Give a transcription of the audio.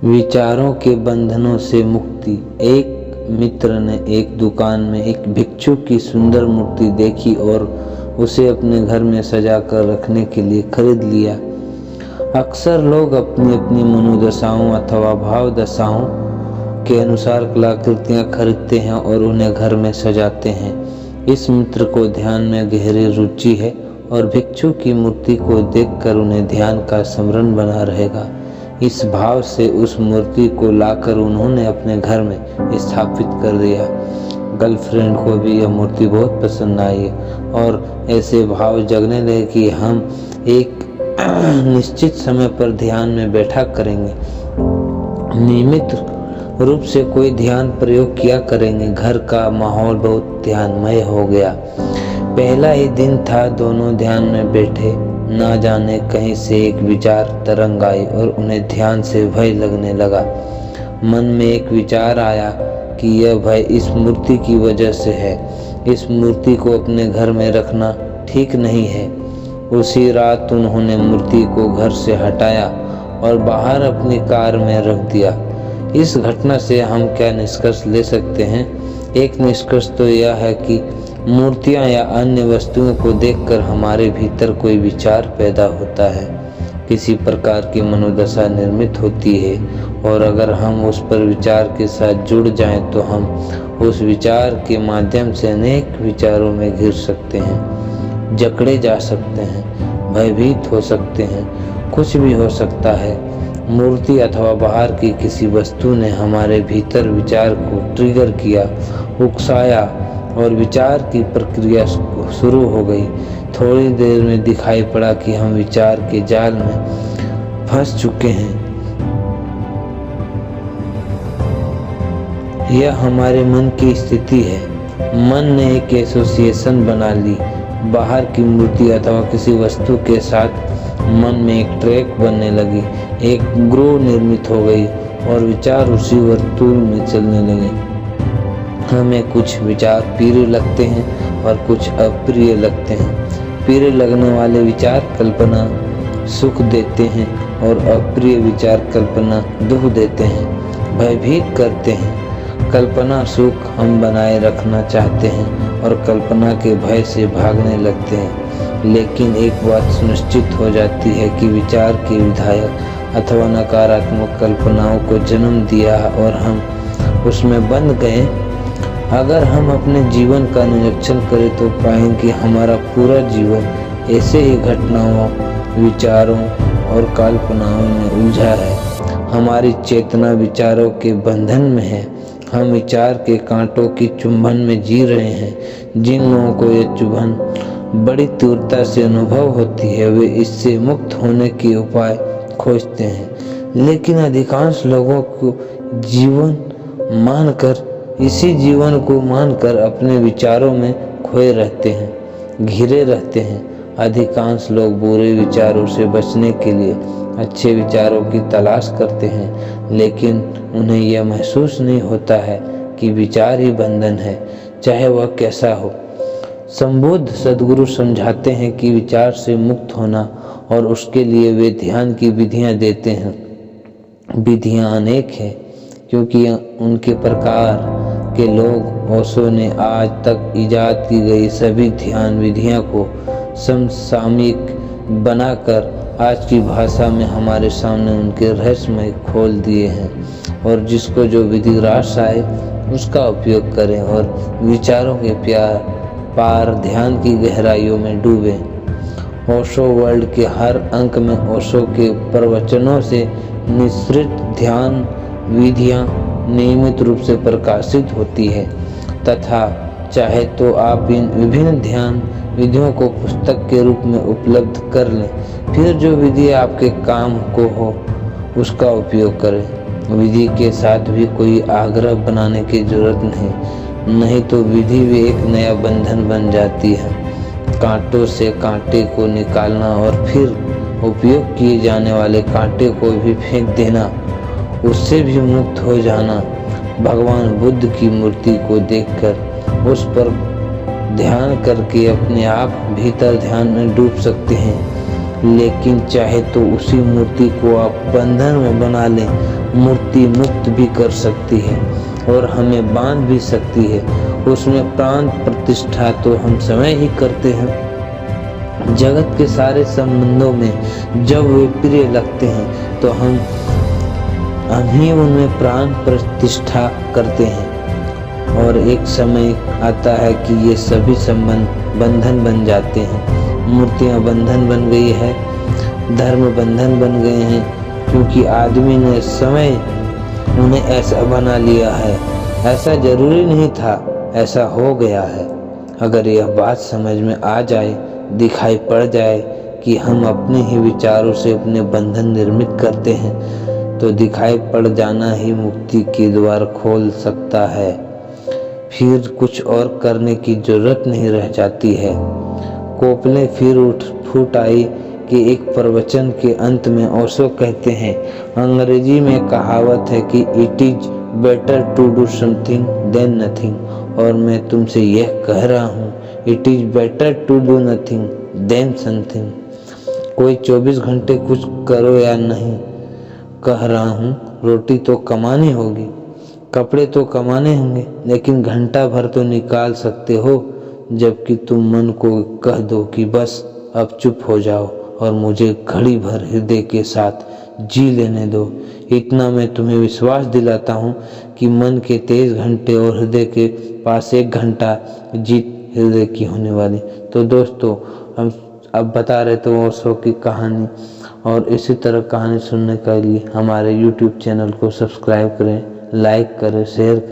विचारों के बंधनों से मुक्ति। एक मित्र ने एक दुकान में एक भिक्षु की सुंदर मूर्ति देखी और उसे अपने घर में सजा कर रखने के लिए खरीद लिया। अक्सर लोग अपनी अपनी मनोदशाओं अथवा भाव दशाओं के अनुसार कलाकृतियां खरीदते हैं और उन्हें घर में सजाते हैं। इस मित्र को ध्यान में गहरी रुचि है और भिक्षु की मूर्ति को देखकर उन्हें ध्यान का स्मरण बना रहेगा। इस भाव से उस मूर्ति को लाकर उन्होंने अपने घर में स्थापित कर दिया। गर्लफ्रेंड को भी यह मूर्ति बहुत पसंद आई और ऐसे भाव जगने लगे कि हम एक निश्चित समय पर ध्यान में बैठा करेंगे, नियमित रूप से कोई ध्यान प्रयोग किया करेंगे। घर का माहौल बहुत ध्यानमय हो गया। पहला ही दिन था, दोनों ध्यान में बैठे। ना जाने कहीं से एक विचार तरंग आई और उन्हें ध्यान से भय लगने लगा। मन में एक विचार आया कि यह भय इस मूर्ति की वजह से है। इस मूर्ति को अपने घर में रखना ठीक नहीं है। उसी रात उन्होंने मूर्ति को घर से हटाया और बाहर अपनी कार में रख दिया। इस घटना से हम क्या निष्कर्ष ले सकते हैं? एक निष्कर्ष तो यह है कि मूर्तियां या अन्य वस्तुओं को देखकर हमारे भीतर कोई विचार पैदा होता है, किसी प्रकार की मनोदशा निर्मित होती है और अगर हम उस पर विचार के साथ जुड़ जाएं तो हम उस विचार के माध्यम से अनेक विचारों में घिर सकते हैं, जकड़े जा सकते हैं, भयभीत हो सकते हैं, कुछ भी हो सकता है। मूर्ति अथवा बाहर की किसी वस्तु ने हमारे भीतर विचार को ट्रिगर किया, उकसाया और विचार की प्रक्रिया शुरू हो गई। थोड़ी देर में दिखाई पड़ा कि हम विचार के जाल में फंस चुके हैं। यह हमारे मन की स्थिति है। मन ने एक एसोसिएशन बना ली। बाहर की मूर्ति अथवा किसी वस्तु के साथ मन में एक ट्रैक बनने लगी, एक ग्रोह निर्मित हो गई और विचार उसी वर्तुल में चलने लगे। हमें कुछ विचार प्रिय लगते हैं और कुछ अप्रिय लगते हैं। प्रिय लगने वाले विचार कल्पना सुख देते हैं और अप्रिय विचार कल्पना दुख देते हैं, भयभीत करते हैं। कल्पना सुख हम बनाए रखना चाहते हैं और कल्पना के भय से भागने लगते हैं। लेकिन एक बात सुनिश्चित हो जाती है कि विचार के विधायक अथवा नकारात्मक कल्पनाओं को जन्म दिया और हम उसमें बंध गए। अगर हम अपने जीवन का निरीक्षण करें तो पाएंगे कि हमारा पूरा जीवन ऐसे ही घटनाओं, विचारों और कल्पनाओं में उलझा है। हमारी चेतना विचारों के बंधन में है। हम विचार के कांटों की चुंबन में जी रहे हैं। जिन लोगों को यह चुंबन बड़ी तीव्रता से अनुभव होती है वे इससे मुक्त होने के उपाय खोजते हैं, लेकिन अधिकांश लोगों को इसी जीवन को मानकर अपने विचारों में खोए रहते हैं, घिरे रहते हैं। अधिकांश लोग बुरे विचारों से बचने के लिए अच्छे विचारों की तलाश करते हैं, लेकिन उन्हें यह महसूस नहीं होता है कि विचार ही बंधन है, चाहे वह कैसा हो। संबुद्ध सद्गुरु समझाते हैं कि विचार से मुक्त होना और उसके लिए वे ध्यान की विधियां देते हैं। विधियां अनेक हैं क्योंकि उनके प्रकार के लोग ओशो ने आज तक इजाद की गई सभी ध्यान विधियां को समसामयिक बनाकर आज की भाषा में हमारे सामने उनके रहस्यमय खोल दिए हैं और जिसको जो विधि रास आए उसका उपयोग करें और विचारों के पार ध्यान की गहराइयों में डूबे। ओशो वर्ल्ड के हर अंक में ओशो के प्रवचनों से निश्चित ध्यान विधियां नियमित रूप से प्रकाशित होती है तथा चाहे तो आप इन विभिन्न ध्यान विधियों को पुस्तक के रूप में उपलब्ध कर लें। फिर जो विधि आपके काम को हो उसका उपयोग करें। विधि के साथ भी कोई आग्रह बनाने की जरूरत नहीं तो विधि भी एक नया बंधन बन जाती है। कांटों से कांटे को निकालना और फिर उपयोग किए जाने वाले कांटे को भी फेंक देना, उससे भी मुक्त हो जाना। भगवान बुद्ध की मूर्ति को देखकर उस पर ध्यान करके अपने आप भीतर ध्यान में डूब सकते हैं। लेकिन चाहे तो उसी मूर्ति को आप बंधन में बना लें, मूर्ति मुक्त भी कर सकती है और हमें बांध भी सकती है। उसमें प्राण प्रतिष्ठा तो हम स्वयं ही करते हैं। जगत के सारे संबंधों में जब वे प्रिय लगते हैं तो हम ही उनमें प्राण प्रतिष्ठा करते हैं, और एक समय आता है कि ये सभी संबंध बंधन बन जाते हैं। मूर्तियां बंधन बन गई है, धर्म बंधन बन गए हैं, क्योंकि आदमी ने समय उन्हें ऐसा बना लिया है। ऐसा जरूरी नहीं था, ऐसा हो गया है। अगर यह बात समझ में आ जाए, दिखाई पड़ जाए कि हम अपने ही विचारों से अपने बंधन निर्मित करते हैं, तो दिखाई पड़ जाना ही मुक्ति के द्वार खोल सकता है। फिर कुछ और करने की जरूरत नहीं रह जाती है। कोपले फिर फूट आई कि एक प्रवचन के अंत में ओशो कहते हैं, अंग्रेजी में कहावत है कि it is better to do something than nothing, और मैं तुमसे यह कह रहा हूँ, it is better to do nothing than something. कोई 24 घंटे कुछ करो या नहीं, कह रहा हूँ, रोटी तो कमानी होगी, कपड़े तो कमाने होंगे, लेकिन घंटा भर तो निकाल सकते हो, जबकि तुम मन को कह दो कि बस अब चुप हो जाओ और मुझे घड़ी भर हृदय के साथ जी लेने दो। इतना मैं तुम्हें विश्वास दिलाता हूँ कि मन के 23 घंटे और हृदय के पास 1 घंटा जीत हृदय की होने वाली। तो दोस्तों, हम अब बता रहे थे ओशो की कहानी, और इसी तरह कहानी सुनने के लिए हमारे YouTube चैनल को सब्सक्राइब करें, लाइक करें, शेयर करें।